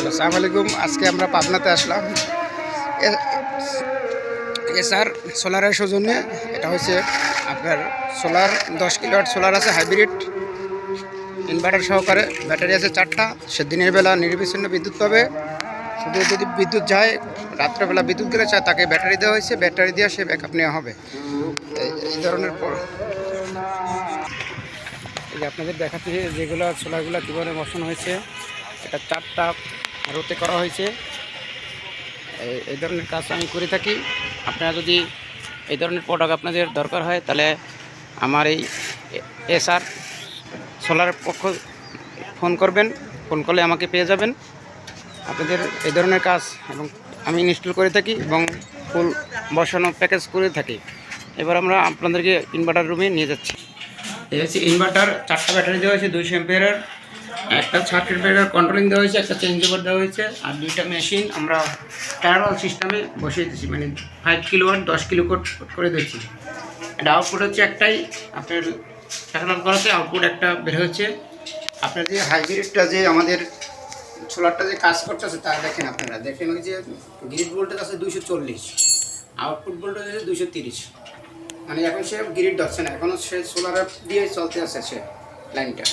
আসসালামু আলাইকুম। আজকে আমরা পাবনাতে আসলাম এসআর সোলারের সৌজন্যে। এটা হচ্ছে আপনার সোলার 10 কিলোওয়াট সোলার আছে, হাইব্রিড ইনভার্টার সহকারে। ব্যাটারি আছে 4টা। সে দিনের বেলা নির্বিচ্ছিন্ন বিদ্যুৎ পাবে। শুধু যদি বিদ্যুৎ যায়, রাত্রেবেলা বিদ্যুৎ গেলে চায় তাকে ব্যাটারি দেওয়া হয়েছে, ব্যাটারি দিয়ে সে ব্যাকআপ নেওয়া হবে। এই ধরনের এই যে আপনাদের দেখাচ্ছি যেগুলো সোলারগুলো কীভাবে বসানো হয়েছে। এটা 4টা রোতে করা হয়েছে। এই ধরনের কাজ আমি করে থাকি। আপনারা যদি এই ধরনের প্রোডাক্ট আপনাদের দরকার হয় তাহলে আমার এই এসআর সোলারের পক্ষ ফোন করবেন। ফোন করলে আমাকে পেয়ে যাবেন। আপনাদের এই ধরনের কাজ এবং আমি ইনস্টল করে থাকি এবং ফুল বসানো প্যাকেজ করে থাকি। এবার আমরা আপনাদেরকে ইনভার্টার রুমে নিয়ে যাচ্ছি। এই হচ্ছে ইনভার্টার। 4টা ব্যাটারি দেওয়া হয়েছে 200 অ্যাম্পিয়ারের, একটা সার্কিট ব্রেকার কন্ট্রোলিং দেওয়া হয়েছে, একটা চেঞ্জ ওভার দেওয়া হয়েছে, আর 2টা মেশিন আমরা প্যারালাল সিস্টেমে বসিয়ে দিচ্ছি, মানে 5 কিলোওয়াট 10 কিলো করে দিচ্ছি। এটা আউটপুট হচ্ছে একটাই, আপনার প্যারালাল করাতে আউটপুট একটা বের হচ্ছে। আপনার যে হাইব্রিডটা যে আমাদের সোলারটা যে কাজ করতেছে তা দেখেন, আপনারা দেখেন ওই যে গ্রিড ভোল্টেজ আছে 240, আউটপুট ভোল্টেজ আছে 230। মানে এখন সে গ্রিড ধরছে না, এখনও সে সোলার দিয়ে চলতে আছে সে লাইনটা।